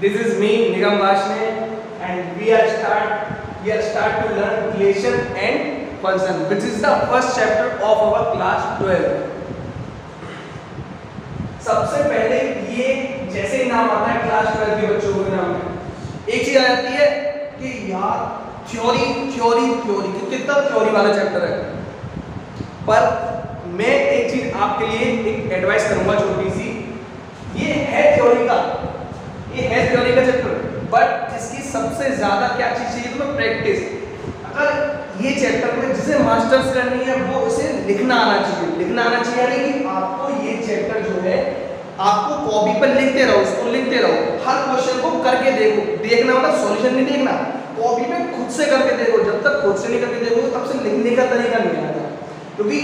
This is me, Nigam Varshney, and we are start to learn relation and function, which is the first chapter of our class 12. सबसे पहले ये जैसे ही नाम आता है class 12 के बच्चों के नाम में एक चीज आ जाती है कि यार थ्योरी थ्योरी थ्योरी कितना थ्योरी वाला चैप्टर है। पर मैं एक चीज आपके लिए एक एडवाइस करूंगा छोटी सी, ये है थ्योरी का चैप्टर, बट इसकी सबसे ज्यादा क्या चीज चाहिए तुम्हें? प्रैक्टिस। अगर ये चैप्टर में जिसे मास्टर्स करनी है वो उसे लिखना आना चाहिए यानी कि आपको ये चैप्टर जो है आपको कॉपी पर लिखते रहो, हर क्वेश्चन को करके देखना मतलब सॉल्यूशन नहीं देखना, कॉपी पे खुद से करके देखो। जब तक खुद से नहीं करके देखो तब से लिखने का तरीका नहीं आएगा, क्योंकि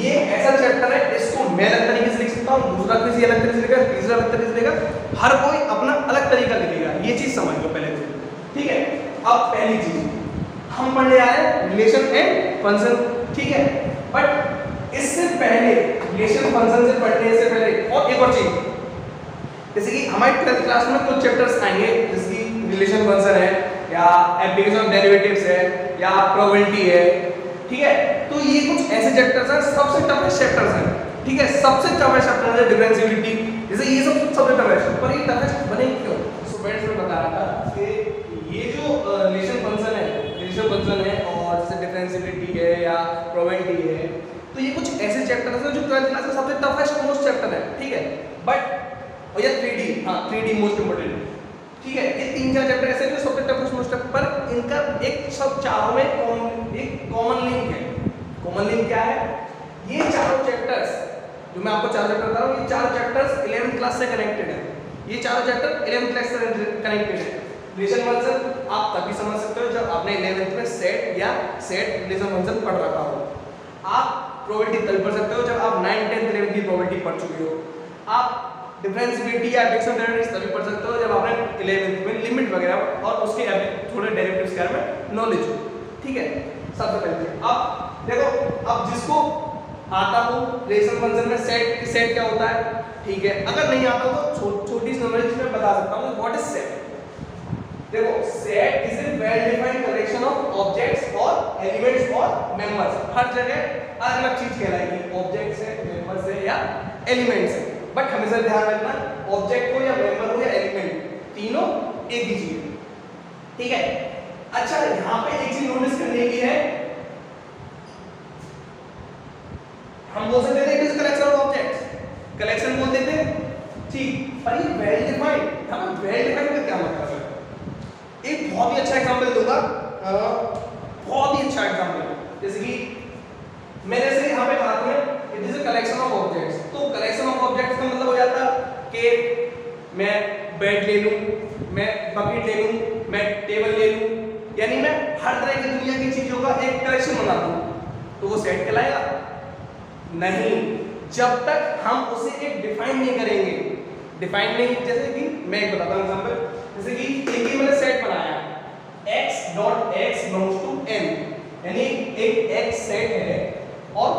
ये ऐसा चैप्टर है इसको मैं अलग तरीके से लिख सकता हूँ, दूसरा किसी अलग तरीके से लिखेगा, तीसरा अलग तरीके से लिखेगा, हर कोई अपना अलग तरीका लिखेगा। ये चीज समझ लो पहले तो, ठीक है। अब पहली चीज हम पढ़ने आ रहे हैं रिलेशन एंड फंक्शन, ठीक है। बट इससे पहले रिलेशन फंक्शन से पढ़ने से पहले और एक और चीज, जैसे कि हमारी 12th क्लास में कुछ चैप्टर्स आएंगे जैसे कि रिलेशन फंक्शन है या एप्लीकेशन ऑफ डेरिवेटिव्स है या प्रोबेबिलिटी है, ठीक है। तो ये कुछ ऐसे चैप्टर्स हैं, सबसे टफेस्ट चैप्टर्स हैं, ठीक है। सबसे टफेस्ट चैप्टर है डिफरेंशिएबिलिटी, जैसे ये सब सबसे टफेस्ट, पर ये टफेस्ट बने क्यों? स्टूडेंट्स में बता रहा था कि ये जो रिलेशन फंक्शन है और जैसे डिफरेंशिएबिलिटी है या प्रोबेबिलिटी है, तो ये कुछ ऐसे चैप्टर्स हैं जो 12th क्लास में सबसे टफेस्ट मोस्ट चैप्टर है, ठीक है। बट और ये 3D मोस्ट इंपोर्टेंट, ठीक है। ये 3-4 चैप्टर ऐसे जो सबसे टफेस्ट मोस्ट है, पर इनका एक सब चारों में एक कॉमन लिंक है। कॉमन लिंक क्या है? ये चारों चैप्टर्स जो मैं आपको चारों चैप्टर बता रहा हूँ, ये चारों चैप्टर्स 11th क्लास से कनेक्टेड है। ये चारों चैप्टर 11th क्लास से कनेक्टेड है। रिलेशन फंक्शन आप तभी समझ सकते हो जब आपने 11th में सेट रिलेशन फंक्शन पढ़ रखा हो। आप प्रोबेबिलिटी तभी पढ़ सकते हो जब आप 9th 10th 11th की प्रोबेबिलिटी पढ़ चुके हो। आप डिफरेंशिएबिलिटी या एप्लीकेशन ऑफ डेरिवेटिव्स तभी पढ़ सकते हो जब आपने 11th में लिमिट वगैरह और उसके थोड़े डेरिवेटिव्स के बारे में नॉलेज हो, ठीक है। सबसे पहले अब देखो, अब जिसको आता हो रिलेशन फंक्शन में सेट क्या होता है, ठीक है। अगर नहीं आता तो छोटी सी नॉलेज में बता सकता हूँ व्हाट इज सेट। देखो, set is a well defined collection of objects और एलिमेंट्स और मेंबर्स। हर जगह अलग अलग चीज कहलाएगी, ऑब्जेक्ट्स है, मेंबर्स है या एलिमेंट्स है, बट हमेशा ध्यान रखना ऑब्जेक्ट हो या मेंबर हो या एलिमेंट, तीनों एक ही चीज, ठीक है। अच्छा, यहाँ पे एक चीज नोटिस करने की है, हम बोल सकते थे it is collection of objects, collection बोल देते ठीक, पर ये वेल डिफाइंड, हमें वेल डिफाइंड का क्या मतलब है? एक बहुत ही अच्छा एग्जांपल दूंगा, बहुत ही अच्छा एग्जांपल, जैसे कि मैं जैसे यहाँ पे बात में it is a collection of objects, तो कलेक्शन ऑफ ऑब्जेक्ट्स का मतलब हो जाता कि मैं बेड ले लूं, मैं बकेट ले लूं, मैं टेबल ले लूं, यानी मैं हर तरह की दुनिया की चीजों का एक कलेक्शन बना दूं, तो वो सेट कहलाएगा? नहीं, जब तक हम उसे एक डिफाइन नहीं करेंगे। डिफाइन नहीं, जैसे कि मैं एक बताता हूं एग्जांपल, जैसे कि एक ही मैंने सेट बनाया x.x बिलोंग्स टू n, यानी एक x सेट है और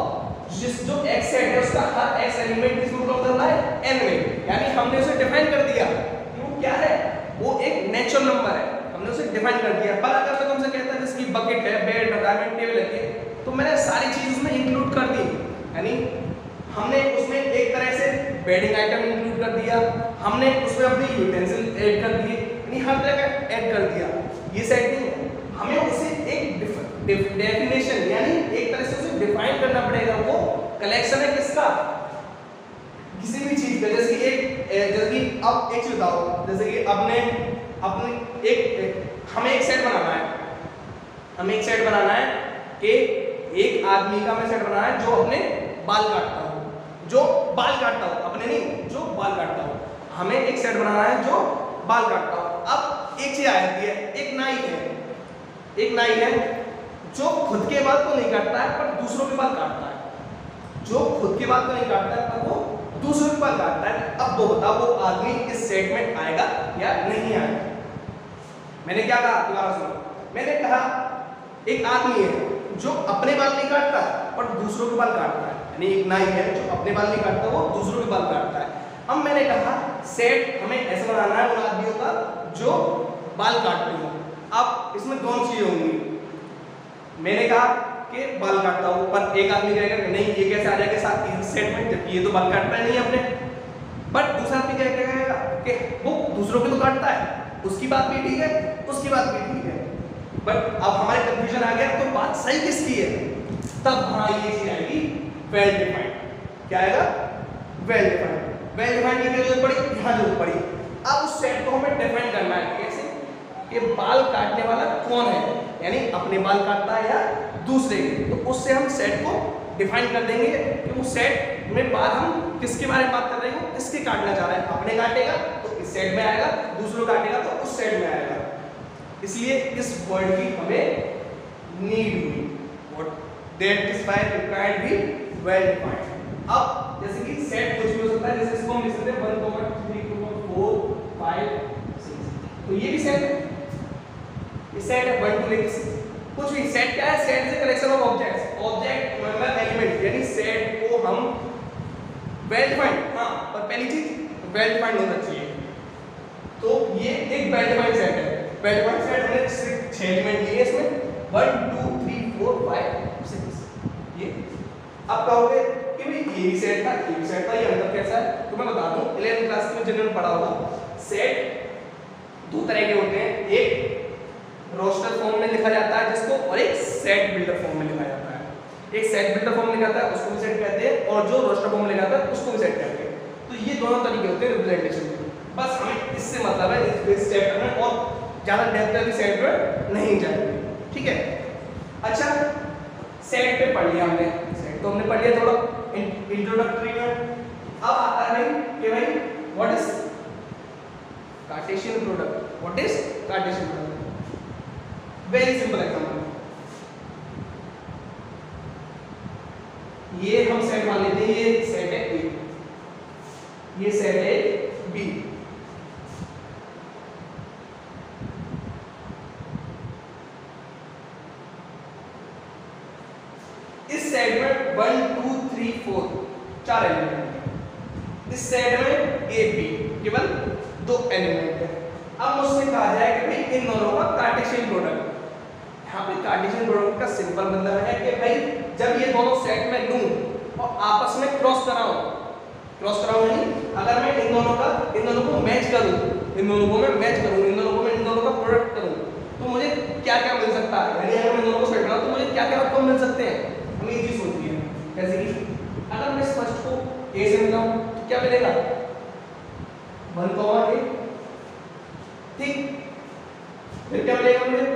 जो x सेट है उसका हर x एलिमेंट किसमें बिलोंग करता है? n में, यानी हमने उसे डिफाइन कर दिया कि वो क्या है, वो एक नेचुरल नंबर है, हमने उसे डिफाइन कर दिया। पर अगर मैं तुमसे कहता जैसे कि बकेट है, बेड, डायमंड, टेबल है, तो मैंने सारी चीज उसमें इंक्लूड कर दी, यानी हमने उसमें एक तरह से बेडिंग आइटम इंक्लूड कर दिया, हमने उसमें अपनी यूटेंसिल ऐड कर दिए, यानी हर तरह का ऐड कर दिया। ये सेट नहीं है, हमें उसे एक डेफिनेशन यानी एक तरह से उसे डिफाइन करना पड़ेगा। वो कलेक्शन है किसका? किसी भी चीज का। जैसे कि अब एक चीज बताओ, जैसे कि अपने हमें एक सेट बनाना है कि एक आदमी का हमें सेट बनाना है जो अपने बाल काटता हो, अपने नहीं, जो बाल काटता हो। हमें एक सेट बनाना है जो बाल काटता हो। अब एक चीज आ जाती है, एक नाई है जो खुद के बाल तो नहीं काटता है पर दूसरों के बाल काटता है, जो खुद के बाल तो नहीं काटता है पर वो दूसरों के बाल काटता है। अब वो बताओ, वो आदमी इस सेट में आएगा या नहीं आएगा? मैंने क्या कहा, दोबारा सुनो। मैंने कहा एक आदमी है जो अपने बाल नहीं काटता पर दूसरों के बाल काटता है, यानी एक नाई है जो अपने बाल नहीं काटता, वो दूसरों के बाल काटता है। अब मैंने कहा सेट हमें ऐसा बनाना है उन आदमियों का जो बाल काटते हो। अब इसमें दोनों चीजें होंगी। मैंने कहा कि बाल काटता हूं, पर एक आदमी कहेगा कि नहीं ये कैसे आ जाएगा साथ सेट में, जबकि ये तो बाल काटता ही नहीं अपने। बट दूसरा आदमी क्या कहेगा कि वो दूसरों के तो काटता है, उसकी बात भी ठीक है, उसकी बात भी ठीक है। बट अब हमारे कंफ्यूजन आ गया, तो बात सही किसकी है? तब हाँ ये चीज आएगी वेल डिफाइंड। क्या आएगा? Well defined. वेल डिफाइंड की जरूरत पड़ी, यहाँ जरूरत पड़ी। अब उस सेट को हमें डिफाइन करना है कैसे कि बाल काटने वाला कौन है, यानी अपने बाल काटता है या दूसरे के। तो उससे हम सेट को डिफाइन कर देंगे कि उस सेट में बात हम किसके बारे में बात कर रहे हैं, किसके काटना चाह रहे हैं। अपने काटेगा तो इस सेट में आएगा, दूसरों काटेगा तो उस सेट में आएगा। इसलिए इस वर्ड की हमें नीड हुई, that is why required be well defined. अब जैसे कि सेट कुछ भी हो सकता है, जैसे इसको हम लिख सकते हैं 1 2 3 4 5 6, तो ये भी सेट है, ये सेट है 1 2 लेके 6। कुछ भी सेट क्या है? Set is a collection of objects, object मतलब एलिमेंट, यानी सेट को हम वेल डिफाइंड, हां पर पहली चीज वेल डिफाइंड होना चाहिए। तो ये एक वेल डिफाइंड सेट है। वेल डिफाइंड सेट हमने सिर्फ 6 एलिमेंट लिए इसमें 1 2 3 4 5 6। ये अब कहोगे कि भाई ये भी सेट था, ये भी सेट था, ये अंतर कैसा है? तो मैं बता दूं, 11th क्लास में जनरल पढ़ा होगा। सेट दो तरह के होते हैं, एक रोस्टर फॉर्म में लिखा जाता है जिसको, और एक सेट बिल्डर फॉर्म में लिखा जाता है। एक सेट बिल्डर फॉर्म में लिखा जाता है उसको भी सेट कहते हैं, और जो रोस्टर फॉर्म में लिखा जाता है उसको भी सेट कहते हैं। तो ये दोनों तरीके होते हैं रिप्रेजेंटेशन के। बस हमें इससे मतलब है इस चैप्टर में, और ज्यादा डेप्थ वाली सेट पर नहीं जाएंगे, ठीक है। अच्छा, सेट पे पढ़ लिया हमने, सेट तो हमने पढ़ लिया थोड़ा इंट्रोडक्टरी में। अब आता है कि भाई what is Cartesian product, what is Cartesian product. Very simple example, ये हम सेट मान लेते हैं, ये सेट है ए, ये सेट है बी। इस सेट में 1 2 3 4 4 एलिमेंट है। इस सेट में ए बी केवल 2 एलिमेंट है। अब मुझसे कहा जाए कि भाई इन दोनों का कार्टेशियन प्रोडक्ट। यहाँ पे कार्टेशियन प्रोडक्ट का सिंपल मतलब है कि भाई जब ये दोनों सेट में लूं और आपस में क्रॉस कराऊं नहीं, अगर मैं इन दोनों को मैच करूं, इन दोनों को मैं मैच करूं, इन दोनों का प्रोडक्ट करूं, तो मुझे क्या क्या मिल सकता है? यानी अगर मैं इन दोनों को सेट बनाऊं तो मुझे क्या क्या आउटकम मिल सकते हैं? हमें ये चीज सोचनी है। जैसे कि अगर मैं इस फर्स्ट को ए से मिलाऊं तो क्या मिलेगा? 1 a, ठीक। फिर क्या मिलेगा मुझे?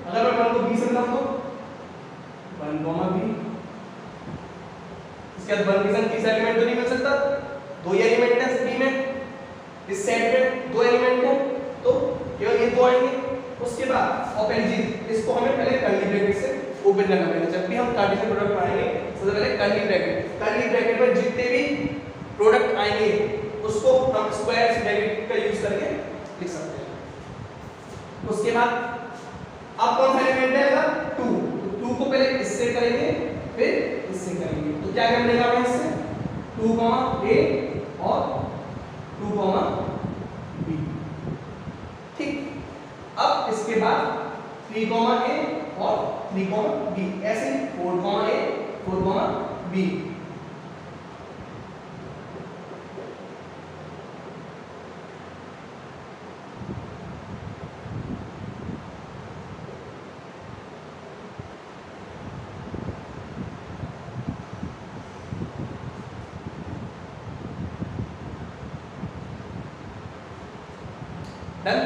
अगर मैं 1 को बी से मिलाऊं तो 1 b। इसके बाद 1 के साथ तीसरा एलिमेंट तो नहीं मिल सकता, 2 ही एलिमेंट है बी में, इस सेट में 2 एलिमेंट है तो केवल ये 2 आएंगे। उसके बाद और पहली चीज, इसको हमें पहले कर्ली ब्रैकेट से ओपन करना पड़ेगा। जब भी हम कार्टेशियन प्रोडक्ट पढ़ेंगे सबसे पहले कर्ली ब्रैकेट में जितने भी प्रोडक्ट आएंगे उसको हम स्क्वायर ब्रैकेट का यूज करके लिख सकते हैं। उसके बाद अब कौन सा एलिमेंट है? 2, तो 2 को पहले इससे करेंगे फिर इससे करेंगे, तो क्या क्या मिलेगा हमें इससे? 2 a और 2 b, ठीक। अब इसके बाद 3 a और 3 b, ऐसे 4 a 4 b। डन।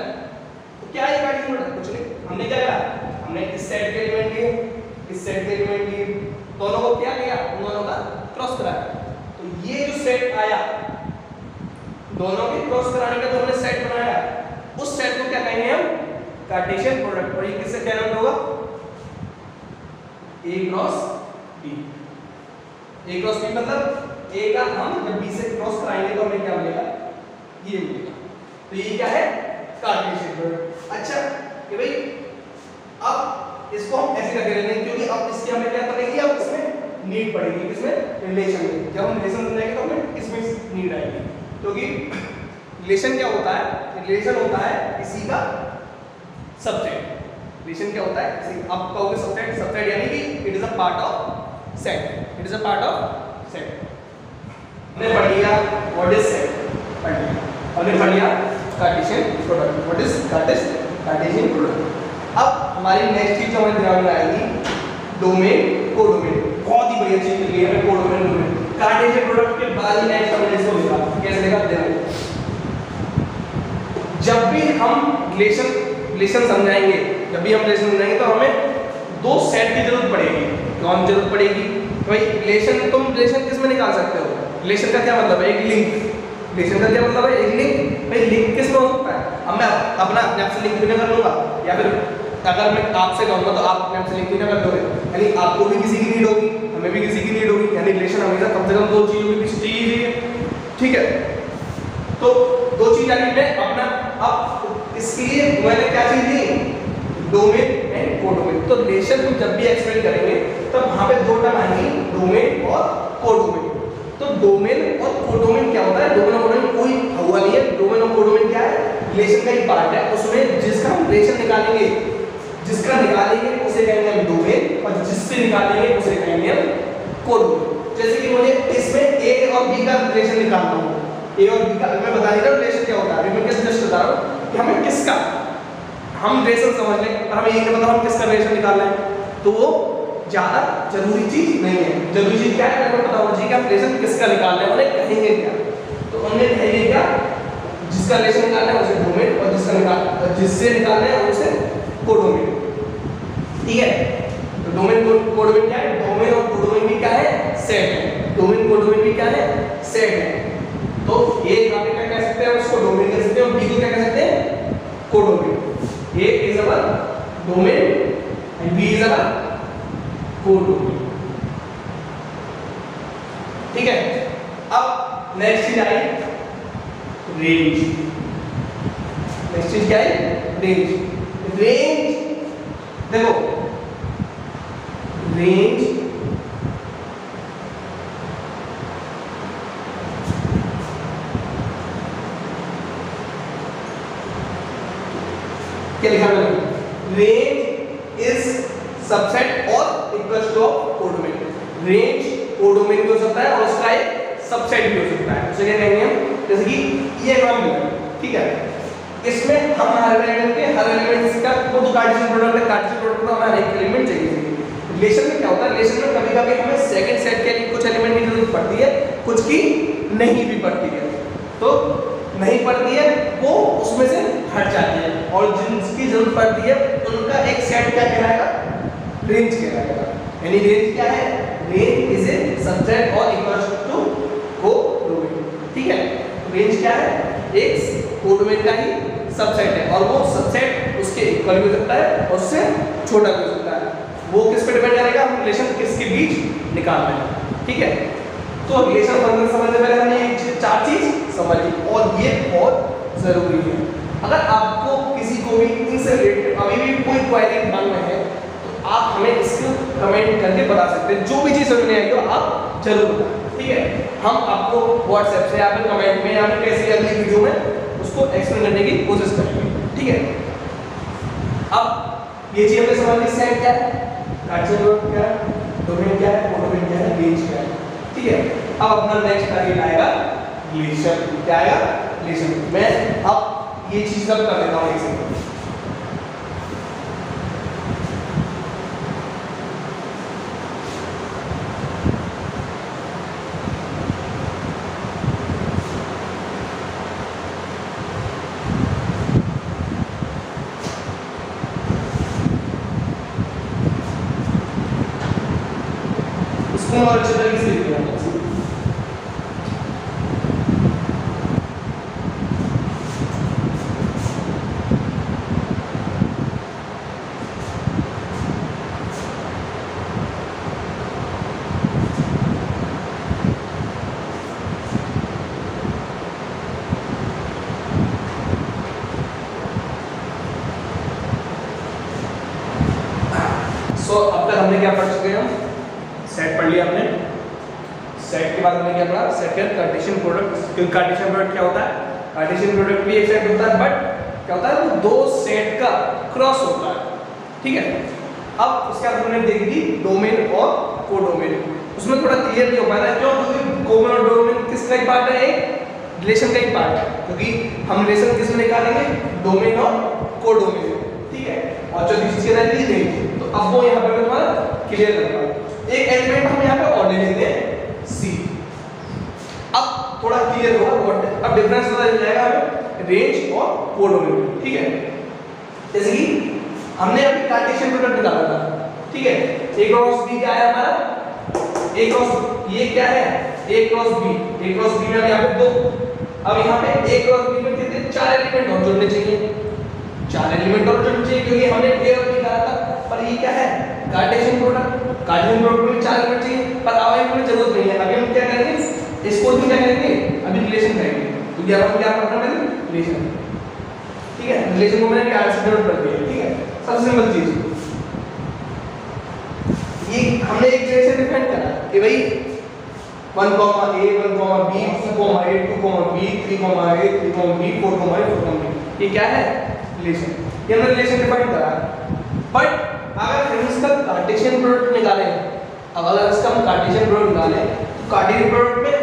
तो क्या ये कार्टेशियन प्रोडक्ट? कुछ नहीं, हमने क्या करा, हमने इस सेट के एलिमेंट लिए, इस सेट के एलिमेंट लिए, दोनों को क्या किया? उन दोनों का क्रॉस कराया। तो ये जो सेट आया, दोनों के क्रॉस कराने का जो हमने सेट बनाया, उस सेट को क्या कहेंगे हम? Cartesian product. और ये किससे डिनोट होगा? a cross b। a cross b मतलब a का हम जब b से क्रॉस कराएंगे तो हमें क्या मिलेगा? ये मिलेगा। तो ये क्या है? Cartesian product. अच्छा कि भाई अब इसको हम ऐसे करके लेते हैं, क्योंकि अब इसकी हमें क्या पड़ेगी? अब इसमें नीड पड़ेगी, किसमें? रिलेशन में। जब हम रिलेशन समझेंगे तो हमें इसमें नीड आएगी। क्योंकि रिलेशन क्या होता है, रिलेशन होता है किसी का सबसेट। रिलेशन क्या होता है किसी, आप कहोगे सबसेट, सबसेट यानी कि it is a part of set, it is a part of set. हमने पढ़ लिया व्हाट इज सेट, पढ़ लिया, हमने पढ़ लिया Cartesian product, what is Cartesian product. अब हमारी नेक्स्ट चीज जो हमारे दिमाग में आएगी डोमेन कोडोमेन, बहुत ही बढ़िया चीज मिली है कोडोमेन डोमेन। कार्टेशियन प्रोडक्ट के बाद ही नेक्स्ट हमने इसको लिखा, कैसे लिखा देखो, जब भी हम रिलेशन समझाएंगे, जब भी हम रिलेशन समझाएंगे तो हमें दो सेट की जरूरत पड़ेगी। कौन जरूरत पड़ेगी भाई, रिलेशन, तुम रिलेशन किस में निकाल सकते हो, रिलेशन का क्या मतलब है, एक लिंक, रिलेशन का क्या मतलब है, एक लिंक। भाई लिंक किस में हो सकता है, अब मैं अपना अपने आप से लिंक भी ना कर लूंगा, या फिर अगर मैं आपसे कहूँगा तो आप अपने आप से लिंक भी ना कर दोगे, यानी आपको भी किसी की नीड होगी, हमें भी किसी की नीड होगी, यानी रिलेशन हमेशा कम से कम दो चीजों के बीच चाहिए, ठीक है। तो दो चीज यानी मैं अपना, अब इसके लिए मैंने क्या चीज ली, डोमेन एंड कोडोमेन। तो रिलेशन को जब भी एक्सप्लेन करेंगे तब वहां पे दो टर्म आएंगे, डोमेन और कोडोमेन। तो डोमेन और कोडोमेन क्या होता है, डोमेन और कोडोमेन कोई हुआ नहीं है, डोमेन और कोडोमेन क्या है, रिलेशन का ही पार्ट है, उसमें जिसका हम रिलेशन निकालेंगे, जिसका निकालेंगे उसे कहेंगे हम डोमेन, और जिससे निकालेंगे उसे कहेंगे हम कोडोमेन। जैसे कि मुझे इसमें ए और बी का रिलेशन निकालना हो, ए और बी का, मैं बता नहीं रहा रिलेशन क्या होता है, मैं कैसे जस्ट बता रहा हूँ कि हमें किसका, हम रिलेशन समझ लें और हमें ये नहीं पता हम किसका रिलेशन निकालना है, तो वो ज्यादा जरूरी चीज नहीं है। जरूरी चीज क्या है, अगर पता होना चाहिए कि आप रिलेशन किसका निकालना है, उन्हें कहेंगे क्या, तो उन्हें कहेंगे क्या, जिसका रिलेशन निकालना है उसे डोमेन, और जिससे निकालना है उसे कोडोमेन, ठीक है। तो डोमेन कोडोमेन क्या है, डोमेन और कोडोमेन भी क्या है, सेट है, डोमेन कोडोमेन भी क्या है, सेट है। तो ए यहाँ पे क्या कह सकते हैं, उसको डोमेन कह सकते हैं, और बी को क्या कह सकते हैं, codomain. A is our domain and B is our codomain, ठीक है। अब नेक्स्ट चीज आई रेंज, नेक्स्ट चीज क्या है, रेंज। रेंज देखो, रेंज क्या लिखा है, रेंज इज सबसेट और equal to codomain. Range codomain भी हो सकता है और उसका एक सबसेट भी हो सकता है, उसे क्या कहेंगे हम, जैसे कि ये एग्जांपल है, ठीक है, इसमें हम हर एलिमेंट का, वो तो कार्टेशियन प्रोडक्ट है, कार्टेशियन प्रोडक्ट में हमें एक एलिमेंट चाहिए। रिलेशन में क्या होता है, रिलेशन में कभी-कभी हमें सेकंड सेट के लिए कुछ एलिमेंट की जरूरत पड़ती है, कुछ की नहीं भी पड़ती है। तो नहीं पड़ती है वो उसमें से हट जाती है, और जिनकी जरूरत पड़ती है उनका एक सेट क्या कहलाएगा, रेंज कहलाएगा। यानी रेंज क्या है, रेंज इज ए सबसेट और इक्वल टू कोडोमेन, ठीक है। रेंज क्या है, एक कोडोमेन का ही सबसेट है, और वो सबसेट उसके इक्वल भी हो सकता है और उससे छोटा भी हो सकता है। वो किस पे डिपेंड करेगा, हम रिलेशन किसके बीच निकाल रहे हैं, ठीक है। तो रिलेशन फंक्शन समझने पहले हमने ये चार चीज समझ ली, और ये बहुत जरूरी है। अगर आपको किसी को भी इनसे रिलेटेड अभी भी कोई क्वेरी मन में है तो आप हमें इसको कमेंट करके बता सकते हैं, जो भी चीज समझ में आई हो आप जरूर बताएं, ठीक है। हम आपको व्हाट्सएप से या फिर कमेंट में या फिर कैसी अगली वीडियो में उसको एक्सप्लेन करने की कोशिश करेंगे, ठीक है। अब ये चीज हमने समझ ली, सेट क्या है, कार्टेशियन प्रोडक्ट क्या है, डोमेन क्या है, कोडोमेन क्या है, रेंज क्या है, ठीक है। अब अपना नेक्स्ट टारगेट आएगा रिलेशन, क्या आएगा, रिलेशन। मैं अब ये चीज सब कर देता हूँ एक सेकंड। इसको और अच्छे तरीके से लिखना है। सो अब तक हमने क्या पढ़ चुके हैं, सेट पढ़ लिया हमने, सेट के बाद हमने क्या पढ़ा, सेट का कार्टेशियन प्रोडक्ट, क्योंकि कार्टेशियन प्रोडक्ट क्या होता है, कार्टेशियन प्रोडक्ट भी एक सेट होता है, बट क्या होता है वो दो सेट का क्रॉस होता है, ठीक है। अब उसके बाद हमने देखी थी डोमेन और कोडोमेन, उसमें थोड़ा क्लियर नहीं हो पाया क्यों, क्योंकि कोडोमेन और डोमेन किसका ही पार्ट है, एक रिलेशन का ही पार्ट है, क्योंकि हम रिलेशन किस में निकालेंगे, डोमेन और कोडोमेन, ठीक है। और जो चीज के रहती है तो अब वो यहाँ पे मैं तुम्हारा क्लियर कर रहा हूँ। एक एलिमेंट हम यहाँ पे और ले लेते हैं सी, अब थोड़ा क्लियर होगा व्हाट, अब डिफरेंस पता चल जाएगा हमें रेंज और कोडोमेन, ठीक है। जैसे कि हमने अभी कार्टेशियन प्रोडक्ट निकाला था, ठीक है, a क्रॉस b क्या है हमारा, a क्रॉस ये क्या है, a cross b, a cross b में यहाँ पे दो, अब यहाँ पे a क्रॉस b में कितने, चार एलिमेंट और जोड़ने चाहिए, चार एलिमेंट और जोड़ने चाहिए, क्योंकि हमने a और b निकाला था, पर ये क्या है कार्टेशियन प्रोडक्ट, कार्टेशियन प्रोडक्ट में चार एलिमेंट चाहिए, पर अब हमें जरूरत नहीं है, अभी हम क्या करेंगे, इसको हम क्या करेंगे, अभी रिलेशन करेंगे, क्योंकि अब हम क्या पढ़ना है, रिलेशन, ठीक है। रिलेशन को मैंने आर से डिनोट कर दिया, ठीक है, सबसे सिंपल चीज ये हमने एक रिलेशन डिफाइन करा कि भाई 1 a 1 b 2 a 2 b 3 a 3 b 4 a 4 b, ये क्या है रिलेशन, ये हमने रिलेशन डिफाइन करा। बट अगर हम इसका कार्टेशियन प्रोडक्ट निकालें, अब अगर इसका हम कार्टेशियन प्रोडक्ट निकालें तो कार्टेशियन प्रोडक्ट में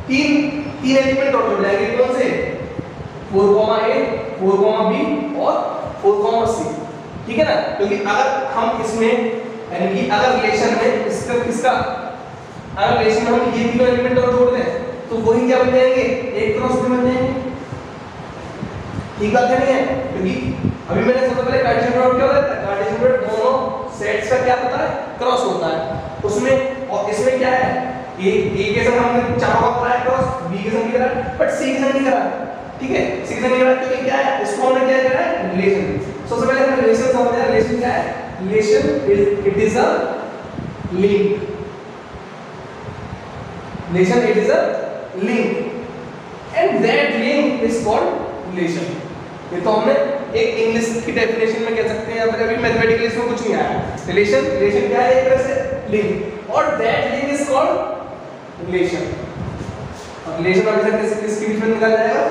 तीन एलिमेंट और जुड़ जाएंगे, कौन से, 4 a 4 b और 4 c, ठीक है ना, क्योंकि अगर हम इसमें यानी कि अगर रिलेशन में इसका अगर रिलेशन में हम ये तीनों एलिमेंट और जोड़ दें तो वही क्या बन जाएंगे, एक क्रॉस बी बन जाएंगे, ठीक बात है नहीं है, क्योंकि अभी मैंने सबसे पहले कार्टेशियन प्रोडक्ट क्या होता है, कार्टेशियन प्रोडक्ट दोनों सेट्स का क्या होता है, क्रॉस होता है उसमें, और इसमें क्या है, ए के संग हमने चार बार करा है क्रॉस, बी के संग करा, बट सी के संग नहीं करा, ठीक है, सी के संग नहीं करा, क्योंकि क्या है इसको हमने क्या करा है, रिलेशन। सबसे पहले हम रिलेशन समझते हैं, रिलेशन क्या है, relation it is a link, relation it is a link and that link is called relation। ये तो हमने एक इंग्लिश की डेफिनेशन में कह सकते हैं, या फिर अभी मैथमेटिकली इसमें कुछ नहीं आया, रिलेशन रिलेशन क्या है, एक तरह से लिंक, और that link is called relation। और रिलेशन हमेशा किसके बीच में निकाला जाएगा,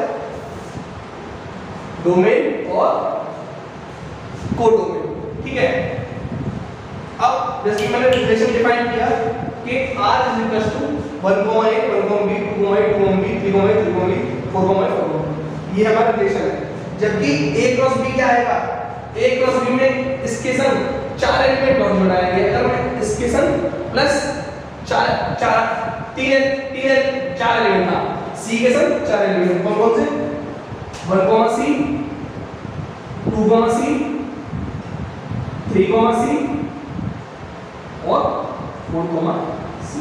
डोमेन और कोडोमेन, ठीक है। अब जैसे मैंने रिलेशन डिफाइन किया कि r is equals to 1 a 1 b 2 a 2 b 3 a 3 b 4 a 4 b, ये हमारा रिलेशन है। जबकि a क्रॉस b क्या आएगा, a क्रॉस b में इसके संग चार एलिमेंट और जोड़ाएंगे, अगर मैं इसके संग प्लस तीन एलिमेंट था, c के संग चार एलिमेंट कौन कौन से, 1 c 2 c 3 c और 4 c,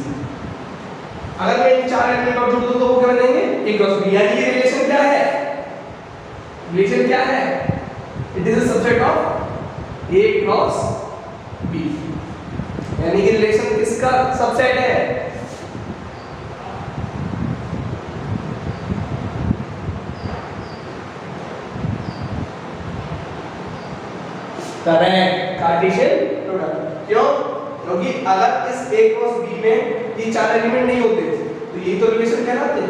अगर मैं इन चार एलिमेंट और जोड़ दूं तो वो क्या बनेंगे, a क्रॉस b, यानी ये रिलेशन क्या है, रिलेशन क्या है, it is a subset of a cross b, यानी कि रिलेशन किसका सबसेट है, करेक्ट, कार्टेशियन प्रोडक्ट। क्यों, क्योंकि अगर इस a क्रॉस b में ये चार एलिमेंट नहीं होते तो यही तो रिलेशन कहलाते,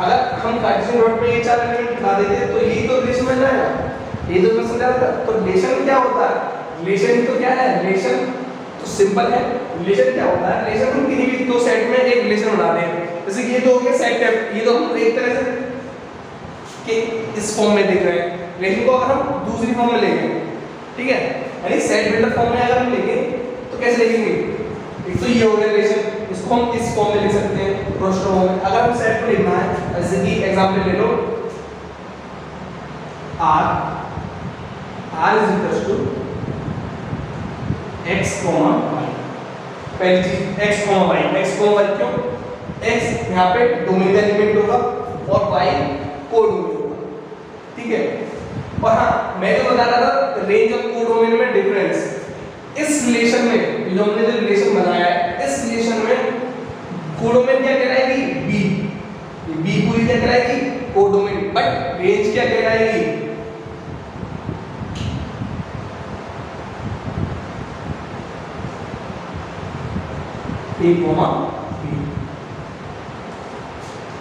अगर हम कार्टेशियन प्रोडक्ट में ये चार एलिमेंट दिखा देते तो यही तो रिलेशन बन जाएगा, ये तो समझ आता। तो रिलेशन क्या होता है, रिलेशन तो क्या है, रिलेशन तो सिंपल है, रिलेशन क्या होता है, रिलेशन हम किसी भी दो सेट में एक रिलेशन बना दें, जैसे कि ये तो हो गया सेट है, ये तो हम एक तरह से कि इस फॉर्म में देख रहे हैं, रिलेशन को अगर हम दूसरी फॉर्म में लेंगे, ठीक है, यानी सेट बिल्डर फॉर्म में अगर हम लेंगे तो कैसे लिखेंगे, एक तो ये हो गया रिलेशन, इसको हम इस फॉर्म में लिख सकते हैं रोस्टर फॉर्म में। अगर हम सेट को लिखना है, जैसे कि एग्जांपल ले लो r is equals to x, y, पहली चीज x, y क्यों, x यहाँ पे डोमेन का एलिमेंट होगा और y कोडोमेन होगा, ठीक है। और हाँ, मैं तो बता रहा था रेंज और कोडोमेन में डिफरेंस, इस रिलेशन में जो हमने जो रिलेशन बनाया है, इस रिलेशन में कोडोमेन क्या कहलाएगी, b पूरी क्या कहलाएगी, कोडोमेन, बट रेंज क्या कहलाएगी, a, b।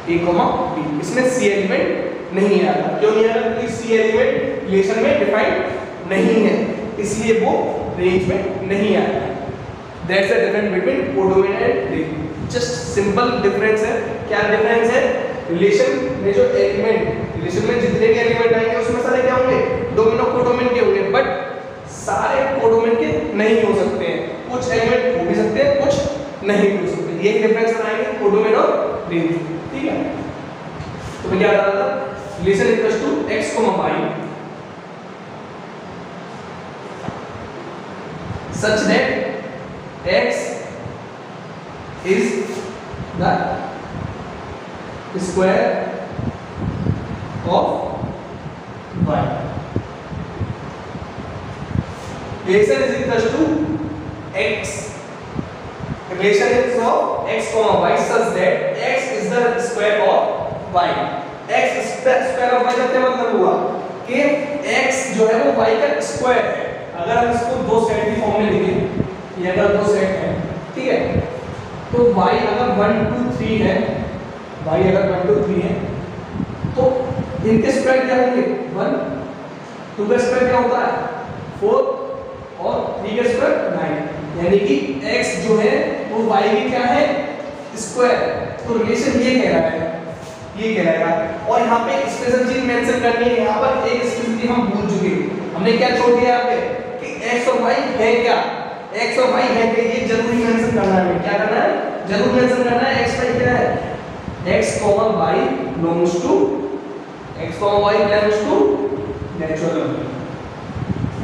A comma B. इसमें सी एलिमेंट नहीं आएगा। क्यों नहीं आएगा? क्योंकि सी एलिमेंट रिलेशन में डिफाइंड नहीं है, इसलिए वो रेंज में नहीं आएगा। That's the difference between codomain and range. Just simple difference है। क्या डिफरेंस है? रिलेशन में जो एलिमेंट, रिलेशन में जितने भी एलिमेंट आएंगे उसमें सारे क्या होंगे? डोमेन और कोडोमेन के होंगे, बट सारे कोडोमेन के नहीं हो सकते हैं। कुछ एलिमेंट हो भी सकते हैं, कुछ नहीं भी हो सकते। यही डिफरेंस बनाएंगे कोडोमेन और रेंज। ठीक है, तो मैं क्या बता रहा था? Relation equals to x, y such that x is the square of y. Relation is equals to x. Relation is of x comma y such that x is the square of y. x square of y का क्या मतलब हुआ कि x जो है वो y का square है। अगर हम इसको दो सेट की फॉर्म में लिखें, ये अगर दो सेट है, ठीक है, तो y अगर 1 2 3 है, y अगर 1 2 3 है, तो इनके स्क्वायर क्या होंगे? 1, 2 का स्क्वायर क्या होता है? 4 और 3 का स्क्वायर 9। यानी कि x जो है वो y की क्या है? स्क्वायर। तो रिलेशन ये कह रहा है, ये कह रहा है। और यहाँ पे स्पेशल चीज मेंशन करनी है। यहाँ पर एक स्पेशल चीज हम भूल चुके हैं। हमने क्या छोड़ दिया यहाँ पे कि x और y है क्या? x और y है क्या? ये जरूरी मेंशन करना है। क्या करना है? जरूर मेंशन करना है। x y क्या है? x y belongs to x y belongs to natural number.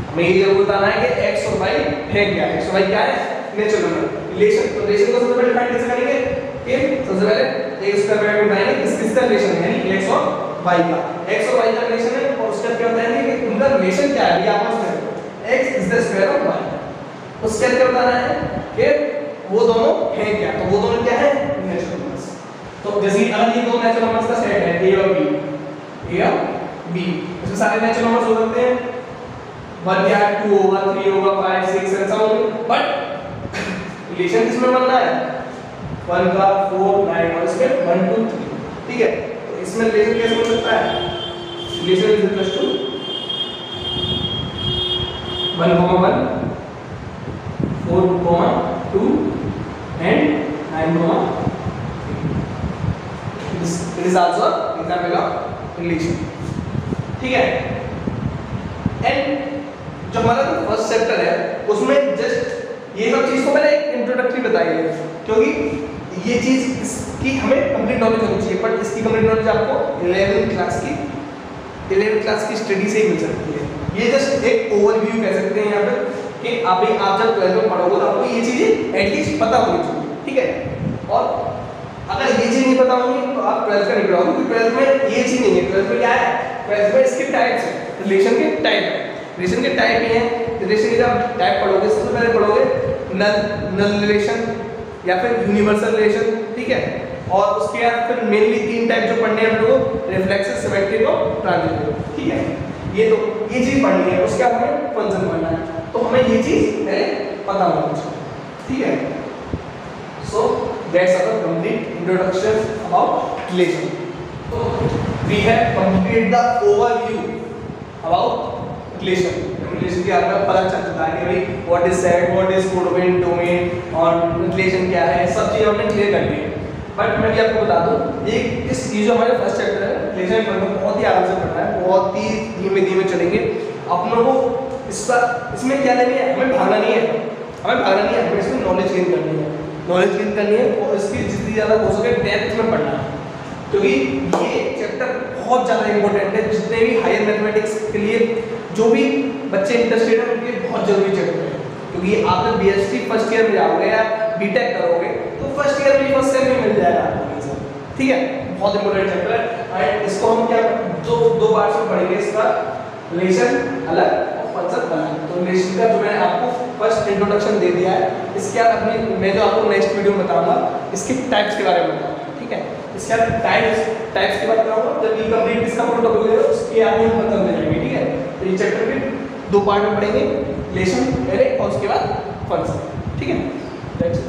हमें ये जरूर बताना है कि x और y है क्या? x और y क्या है? Natural number. रिलेशन, तो रिलेशन को सबसे पहले डिफाइन कैसे करेंगे? कि सबसे पहले a स्क्वायर में बताएंगे किसका रिलेशन है, यानी x और y का। x और y का रिलेशन है और उसका क्या बताएंगे कि उनका रिलेशन क्या है ये आपस में। x is the square of y। उसका क्या बताना है कि वो दोनों हैं क्या? तो वो दोनों क्या है? Natural numbers. तो जैसे अगर ये दो नेचुरल नंबर्स का सेट है a और b, इसमें सारे नेचुरल नंबर्स हो सकते हैं। 1 या 2 होगा, 3 होगा, 5 6 ऐसा होगा, बट रिलेशन किसमें बनना है? 1 का 4 9 और इसमें 1 2 3। ठीक है, तो इसमें रिलेशन कैसे बन सकता है? Relation is equal to 1 1 4 2 and 9 it is also example of relation। ठीक है, एंड जो हमारा फर्स्ट चैप्टर है उसमें जस्ट ये सब चीज को मैंने एक इंट्रोडक्टरी बताई है, क्योंकि ये चीज इसकी हमें कंप्लीट नॉलेज होनी चाहिए। बट इसकी कंप्लीट नॉलेज आपको 11th क्लास की स्टडी से ही मिल सकती है। ये जस्ट एक ओवरव्यू कह सकते हैं यहाँ पे कि आप जब 12th में पढ़ोगे तो आपको ये चीजें एटलीस्ट पता होनी चाहिए। ठीक है, और अगर ये चीज नहीं पता होगी तो आप 12th का नहीं पढ़ोगे, क्योंकि 12th में ये चीज नहीं है। 12th में क्या है? 12th में इसके टाइप्स है, रिलेशन के टाइप है। रिलेशन के टाइप ही है। रिलेशन के जब टाइप पढ़ोगे सबसे पहले पढ़ोगे नल रिलेशन या फिर यूनिवर्सल रिलेशन। ठीक है, और उसके बाद फिर मेनली 3 टाइप जो पढ़ने हैं हम लोगों को, रिफ्लेक्सिव, सिमेट्रिक और ट्रांजिटिव। ठीक है, ये चीज पढ़नी है। उसके बाद हमें फंक्शन पढ़ना है, तो हमें ये चीज पहले पता होना चाहिए। ठीक है, so that's our complete introduction about relation. तो we have completed the overview about relation की आपको पता चल चुका है कि भाई what is set, what is codomain, domain और रिलेशन क्या है, सब चीज़ हमने क्लियर कर ली है। बट मैं भी आपको बता दूं, एक इस ये जो हमारे फर्स्ट चैप्टर है रिलेशन पढ़ना बहुत ही आराम से पढ़ना है, बहुत ही धीमे धीमे चलेंगे। अपनों को इसमें क्या लेनी है? हमें भागना नहीं है, हमें इसमें नॉलेज गेन करनी है और इसकी जितनी ज़्यादा हो सके डेप्थ में पढ़ना है, क्योंकि ये चैप्टर बहुत ज़्यादा इंपॉर्टेंट है। जितने भी हायर मैथमेटिक्स के लिए जो भी बच्चे इंटरेस्टेड हैं उनके बहुत जरूरी चैप्टर है, क्योंकि आप जब बीएससी फर्स्ट ईयर में जाओगे या बीटेक करोगे तो फर्स्ट ईयर में फर्स्ट सेम में मिल जाएगा आपको। ठीक है, बहुत इंपॉर्टेंट चैप्टर है। एंड इसको हम क्या दो पार्ट्स में पढ़ेंगे, इसका रिलेशन अलग और फंक्शन अलग। तो रिलेशन का जो मैंने आपको फर्स्ट इंट्रोडक्शन दे दिया है, इसके बाद अपनी मैं जो आपको नेक्स्ट वीडियो में बताऊंगा इसके टाइप्स के बारे में बताऊंगा। ठीक है, इसके बाद टाइप्स की बात करूंगा जब ये कंप्लीट इसका पूरा टॉपिक है उसके आगे हम खत्म हो जाएंगे। ठीक है, तो ये चैप्टर के 2 पार्ट में पढ़ेंगे, रिलेशन पहले और उसके बाद फंक्शन। ठीक है, दैट्स इट।